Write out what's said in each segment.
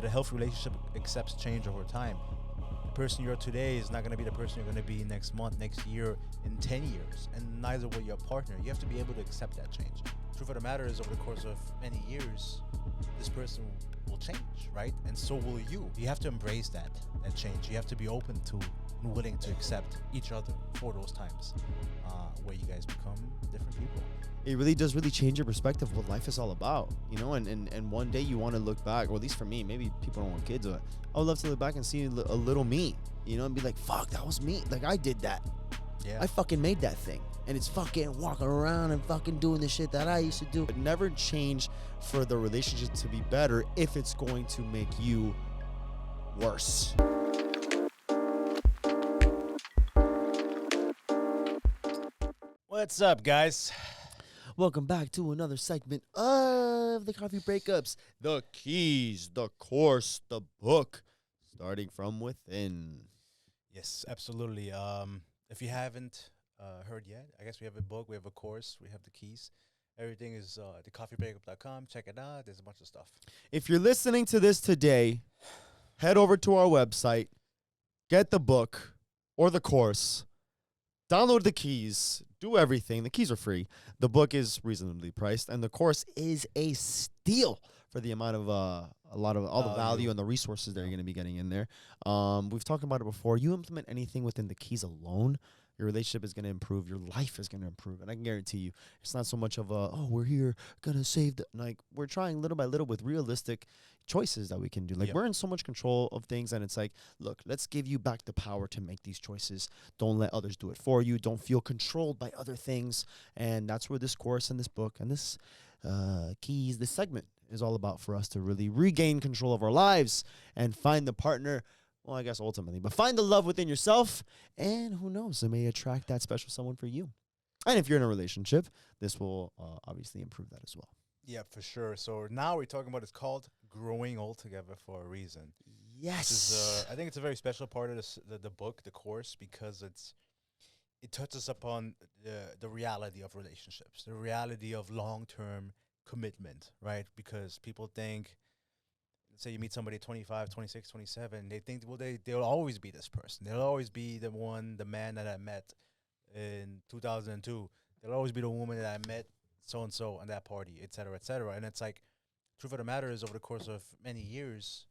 that a healthy relationship accepts change over time. The person you are today is not going to be the person you're going to be next month, next year, in 10 years, and neither will your partner. You have to be able to accept that change. Truth of the matter is, over the course of many years, this person will change, right? And so will you. You have to embrace that change. You have to be open to and willing to accept each other for those times where you guys become different people. It really does really change your perspective of what life is all about, you know, and one day you want to look back, or at least for me, maybe people don't want kids, but I would love to look back and see a little me, you know, and be like, fuck, that was me. Like, I did that. Yeah. I fucking made that thing. And it's fucking walking around and fucking doing the shit that I used to do. But never change for the relationship to be better if it's going to make you worse. What's up, guys? Welcome back to another segment of the Coffee Breakups. The keys, the course, the book, starting from within. Yes, absolutely. If you haven't heard yet, I guess we have a book, we have a course, we have the keys. Everything is at thecoffeebreakup.com. Check it out. There's a bunch of stuff. If you're listening to this today, head over to our website, get the book or the course, download the keys, do everything. The keys are free. The book is reasonably priced, and the course is a steal for the amount of all the value and the resources that you're going to be getting in there. We've talked about it before. You implement anything within the keys alone, your relationship is going to improve. Your life is going to improve. And I can guarantee you, it's not so much of we're here going to save the, like, we're trying little by little with realistic choices that we can do. Like, we're in so much control of things, and it's like, look, let's give you back the power to make these choices. Don't let others do it for you. Don't feel controlled by other things. And that's where this course and this book and this keys, this segment is all about for us to really regain control of our lives and find the partner. Well, I guess ultimately, but find the love within yourself, and who knows, it may attract that special someone for you. And if you're in a relationship, this will obviously improve that as well. Yeah, for sure. So now we're talking about, it's called Growing Old Together for a reason. Yes. This is, I think it's a very special part of the book, the course, because it touches upon the reality of relationships, the reality of long-term commitment, right? Because people think, say you meet somebody 25, 26, 27, they think, well, they'll always be this person. They'll always be the man that I met in 2002. They'll always be the woman that I met so-and-so on that party, et cetera, et cetera. And it's like, truth of the matter is, over the course of many years,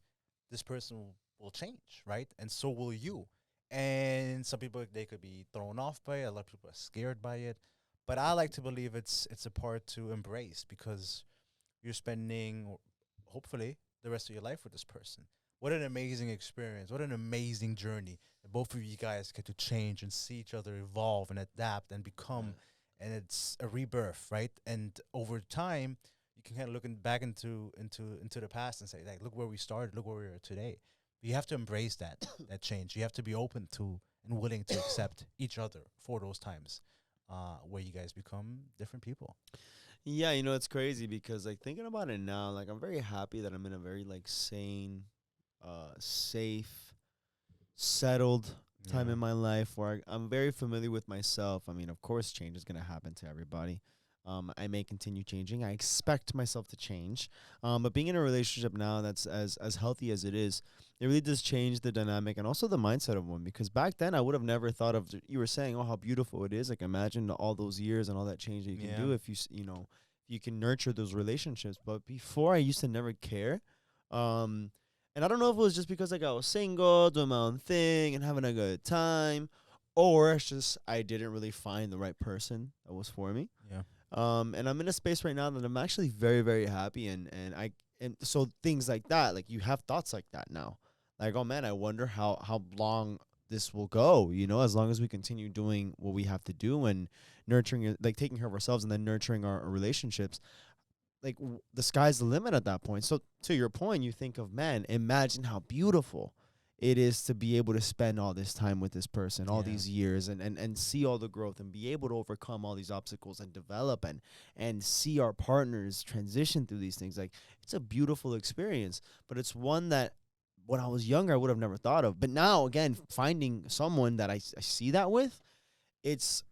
this person will change, right? And so will you. And some people, they could be thrown off by it. A lot of people are scared by it. But I like to believe it's a part to embrace, because you're spending, hopefully, the rest of your life with this person. What an amazing experience. What an amazing journey. And both of you guys get to change and see each other evolve and adapt and become, and it's a rebirth, right? And over time, you can kind of look back into the past and say, like, look where we started, look where we are today. But you have to embrace that change. You have to be open to and willing to accept each other for those times where you guys become different people. Yeah, you know, it's crazy because, like, thinking about it now, like, I'm very happy that I'm in a very, like, sane, safe, settled time in my life where I'm very familiar with myself. I mean, of course, change is going to happen to everybody. I may continue changing. I expect myself to change. But being in a relationship now that's as healthy as it is, it really does change the dynamic and also the mindset of one. Because back then, I would have never thought of, you were saying, oh, how beautiful it is. Like, imagine all those years and all that change that you can do if you can nurture those relationships. But before, I used to never care. And I don't know if it was just because, like, I was single, doing my own thing and having a good time, or it's just I didn't really find the right person that was for me. Yeah. And I'm in a space right now that I'm actually very, very happy, and so things like that, like, you have thoughts like that now. Like, oh man, I wonder how long this will go, as long as we continue doing what we have to do and nurturing, like, taking care of ourselves and then nurturing our relationships. Like, the sky's the limit at that point. So to your point, you think of, man, imagine how beautiful it is to be able to spend all this time with this person, all these years, and see all the growth and be able to overcome all these obstacles and develop and see our partners transition through these things. Like, it's a beautiful experience, but it's one that when I was younger, I would have never thought of. But now, again, finding someone that I see that with, it's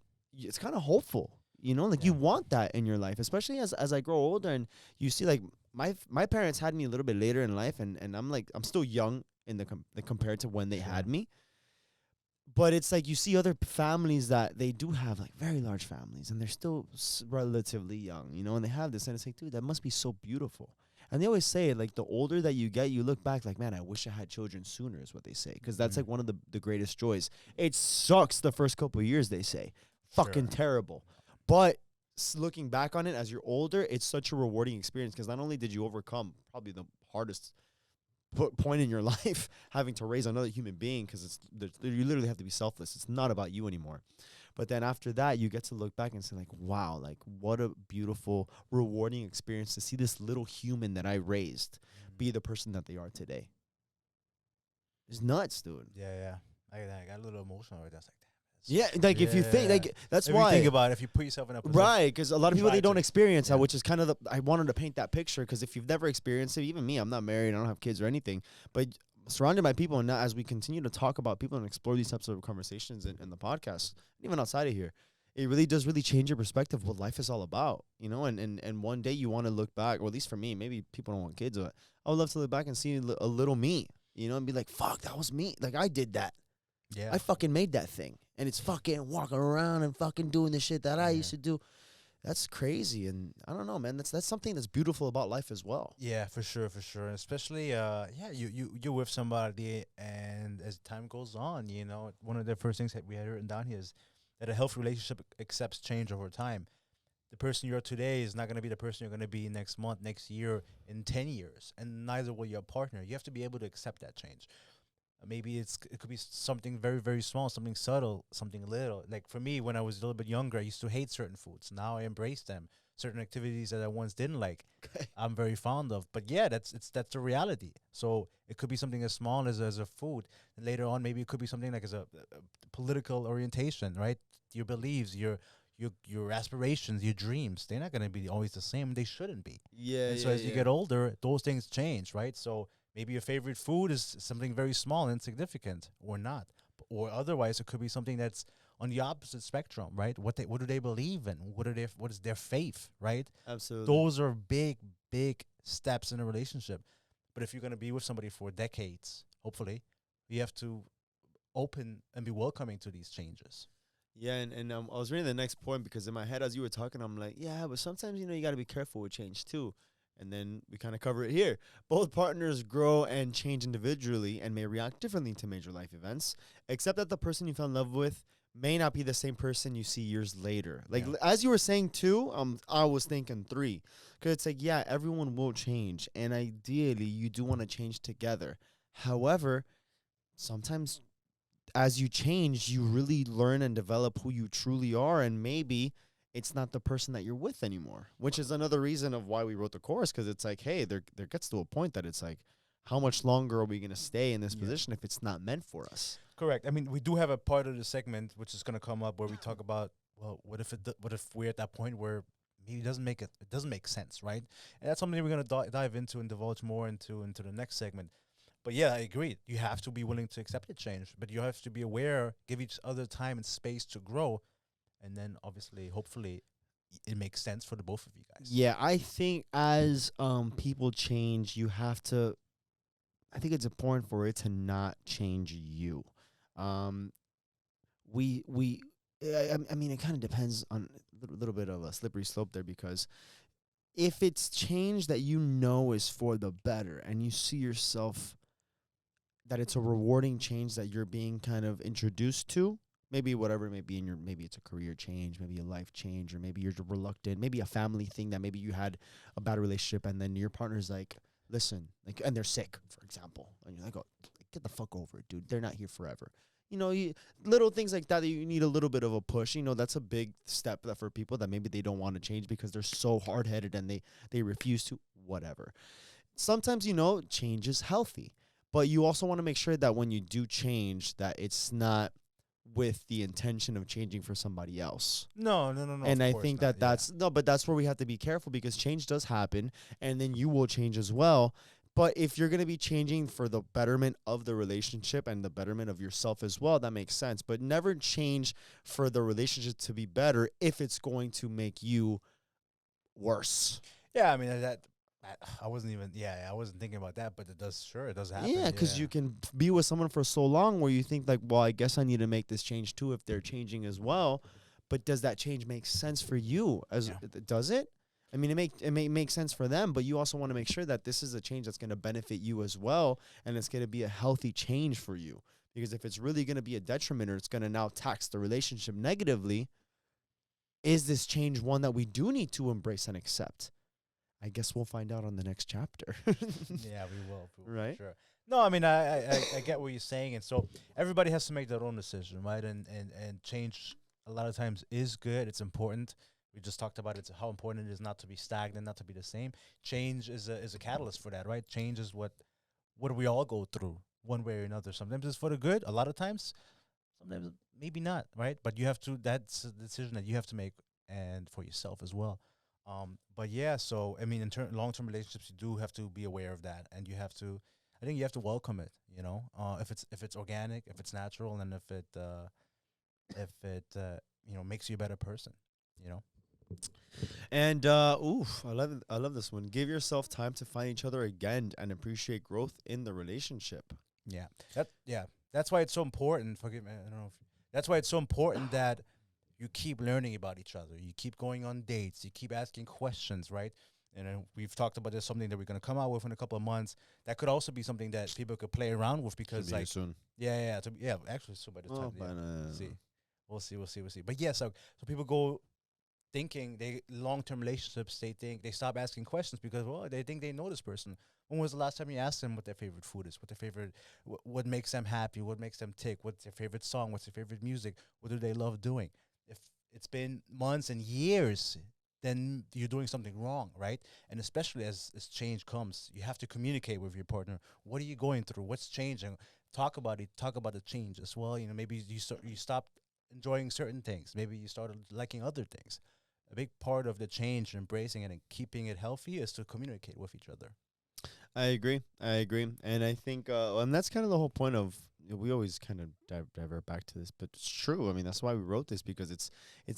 kind of hopeful. You want that in your life, especially as I grow older and you see, like, my parents had me a little bit later in life, and I'm like I'm still young in the compared to when they Sure. had me. But it's like you see other families that they do have like very large families, and they're still relatively young, and they have this, and it's like, dude, that must be so beautiful. And they always say, like, the older that you get, you look back like, man, I wish I had children sooner, is what they say, because that's Mhm. like one of the greatest joys. It sucks the first couple of years, they say, fucking Sure. terrible. But looking back on it as you're older, it's such a rewarding experience because not only did you overcome probably the hardest point in your life having to raise another human being because you literally have to be selfless. It's not about you anymore. But then after that, you get to look back and say like, wow, like what a beautiful, rewarding experience to see this little human that I raised be the person that they are today. It's nuts, dude. Yeah. I got a little emotional right there. I was like, damn. Yeah, like if you think like that's if why you think about it, if you put yourself in a position, right, because a lot of people they don't tragic. experience that, Yeah. which is kind of I wanted to paint that picture because if you've never experienced it, even me, I'm not married, I don't have kids or anything, but surrounded by people, and now as we continue to talk about people and explore these types of conversations in the podcast, even outside of here, it really does really change your perspective of what life is all about, and one day you want to look back, or at least for me, maybe people don't want kids, but I would love to look back and see a little me, and be like, fuck, that was me, like I did that. Yeah. I fucking made that thing, and it's fucking walking around and fucking doing the shit that I used to do. That's crazy, and I don't know, man. That's something that's beautiful about life as well. Yeah, for sure. And especially, you're with somebody, and as time goes on, one of the first things that we had written down here is that a healthy relationship accepts change over time. The person you're today is not going to be the person you're going to be next month, next year, in 10 years, and neither will your partner. You have to be able to accept that change. Maybe it could be something very, very small, something subtle, something little. Like for me, when I was a little bit younger, I used to hate certain foods. Now I embrace them. Certain activities that I once didn't like, I'm very fond of. But yeah, that's the reality. So it could be something as small as a food. And later on, maybe it could be something like as a political orientation, right? Your beliefs, your aspirations, your dreams. They're not going to be always the same. They shouldn't be. Yeah, And so as you get older, those things change, right? So maybe your favorite food is something very small and insignificant, or not, or otherwise it could be something that's on the opposite spectrum, right? What do they believe in? What is their faith, right? absolutely. Those are big steps in a relationship. But if you're gonna be with somebody for decades, hopefully, you have to open and be welcoming to these changes. Yeah, and I was reading the next point because in my head as you were talking, I'm like, yeah, but sometimes you got to be careful with change too. And then we kind of cover it here. Both partners grow and change individually and may react differently to major life events, except that the person you fell in love with may not be the same person you see years later. Like Yeah. as you were saying too, I was thinking 3, because it's like, yeah, everyone will change, and ideally you do want to change together. However, sometimes as you change, you really learn and develop who you truly are, and maybe it's not the person that you're with anymore, which is another reason of why we wrote the chorus, because it's like, hey, there gets to a point that it's like, how much longer are we going to stay in this Yeah. position if it's not meant for us? Correct. I mean, we do have a part of the segment which is going to come up where we talk about, well, what if we're at that point where maybe it doesn't make sense, right? And that's something we're going to dive into and divulge more into the next segment. But yeah, I agree. You have to be willing to accept the change, but you have to be aware, give each other time and space to grow, and then obviously, hopefully, it makes sense for the both of you guys. Yeah, I think as people change, you have to. I think it's important for it to not change you. Um, we I mean, it kind of depends on a little bit of a slippery slope there, because if it's change that is for the better, and you see yourself that it's a rewarding change that you're being kind of introduced to, maybe whatever it may be maybe it's a career change, maybe a life change, or maybe you're reluctant, maybe a family thing that maybe you had a bad relationship and then your partner's like, listen, like, and they're sick, for example, and you're like, oh, get the fuck over it, dude, they're not here forever. Little things like that you need a little bit of a push. That's a big step that for people that maybe they don't want to change because they're so hard-headed and they refuse to, whatever. Sometimes, change is healthy, but you also want to make sure that when you do change, that it's not with the intention of changing for somebody else. No. And of I course think not, but that's where we have to be careful, because change does happen, and then you will change as well. But if you're going to be changing for the betterment of the relationship and the betterment of yourself as well, that makes sense. But never change for the relationship to be better if it's going to make you worse. Yeah, I mean that I wasn't even. Yeah, I wasn't thinking about that, but it does. Sure, it does happen. Yeah, because you can be with someone for so long where you think like, well, I guess I need to make this change too if they're changing as well. But does that change make sense for you? As Yeah. does it? I mean, it may make sense for them, but you also want to make sure that this is a change that's going to benefit you as well, and it's going to be a healthy change for you. Because if it's really going to be a detriment or it's going to now tax the relationship negatively, is this change one that we do need to embrace and accept? I guess we'll find out on the next chapter. Yeah, we will. Right? For sure. No, I mean, I get what you're saying, and so everybody has to make their own decision, right? And change a lot of times is good. It's important. We just talked about it, how important it is not to be stagnant, not to be the same. Change is a catalyst for that, right? Change is what we all go through one way or another. Sometimes it's for the good. A lot of times, sometimes maybe not, right? But you have to. That's a decision that you have to make, and for yourself as well. But yeah, so I mean, in long-term relationships, you do have to be aware of that, and you have to. I think you have to welcome it. If it's organic, if it's natural, and if it makes you a better person. You know. And oof, I love this one. Give yourself time to find each other again and appreciate growth in the relationship. Yeah. That's why it's so important. Forgive me. I don't know. That's why it's so important that you keep learning about each other. You keep going on dates. You keep asking questions, right? And we've talked about this, something that we're going to come out with in a couple of months. That could also be something that people could play around with because, like, soon. yeah. Actually, so by the time, we'll see. But yeah, so people go thinking they long-term relationships, they stop asking questions because they think they know this person. When was the last time you asked them what their favorite food is, what their favorite what makes them happy, what makes them tick, what's their favorite song, what's their favorite music, what do they love doing? If it's been months and years, then you're doing something wrong, right? And especially as change comes, you have to communicate with your partner. What are you going through? What's changing? Talk about it. Talk about the change as well. Maybe you stopped enjoying certain things. Maybe you started liking other things. A big part of the change, embracing it and keeping it healthy, is to communicate with each other. I agree. And I think, and that's kind of the whole point of, we always kind of divert back to this, but it's true. I mean, that's why we wrote this, because it's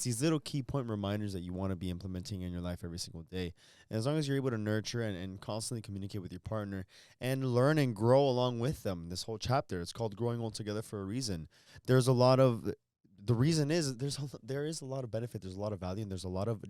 these little key point reminders that you want to be implementing in your life every single day. And as long as you're able to nurture and constantly communicate with your partner and learn and grow along with them, this whole chapter, it's called Growing Old Together for a reason. There's a lot of, the reason is there is a lot of benefit, there's a lot of value, and there's a lot of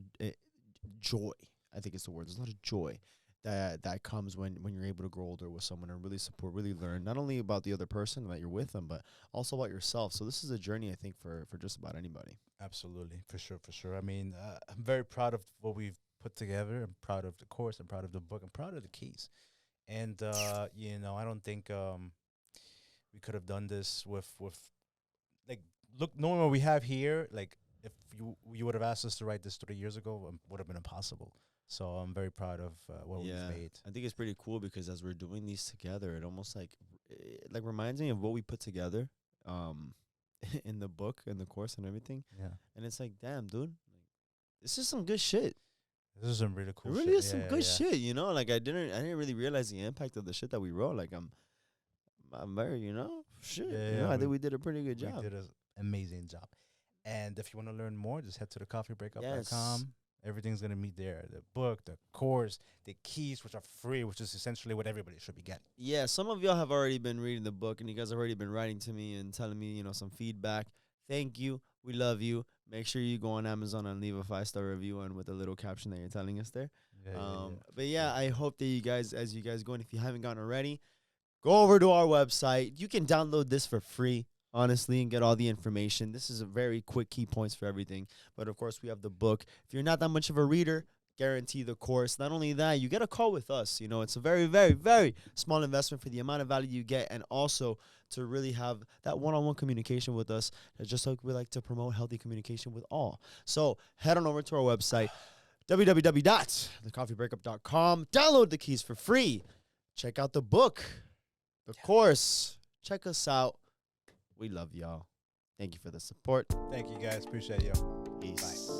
joy. I think it's the word. There's a lot of joy that comes when you're able to grow older with someone and really support, really learn not only about the other person that you're with them, but also about yourself. So this is a journey, I think, for just about anybody. Absolutely, for sure. I mean, I'm very proud of what we've put together. I'm proud of the course. I'm proud of the book. I'm proud of the keys. And I don't think we could have done this with like, look, knowing what we have here. Like, if you would have asked us to write this 3 years ago, it would have been impossible. So I'm very proud of what we've made. I think it's pretty cool because as we're doing these together, it almost like reminds me of what we put together in the book and the course and everything. Yeah. And it's like, damn, dude, this is some good shit. This is some really cool shit. It really is some good shit, Like I didn't really realize the impact of the shit that we wrote. Like I'm very, shit. I think we did a pretty good job. We did an amazing job. And if you want to learn more, just head to thecoffeebreakup.com. Yes. Everything's going to be there. The book, the course, the keys, which are free, which is essentially what everybody should be getting. Yeah, some of y'all have already been reading the book, and you guys have already been writing to me and telling me, some feedback. Thank you. We love you. Make sure you go on Amazon and leave a 5-star review and with a little caption that you're telling us there. But yeah, I hope that you guys, as you guys go, and if you haven't gotten already, go over to our website. You can download this for free, honestly, and get all the information. This is a very quick key points for everything. But of course, we have the book. If you're not that much of a reader, guarantee the course. Not only that, you get a call with us. It's a very, very, very small investment for the amount of value you get, and also to really have that one-on-one communication with us. Just like we like to promote healthy communication with all. So head on over to our website, www.thecoffeebreakup.com. Download the keys for free. Check out the book, the course. Check us out. We love y'all. Thank you for the support. Thank you, guys. Appreciate you. Peace. Bye.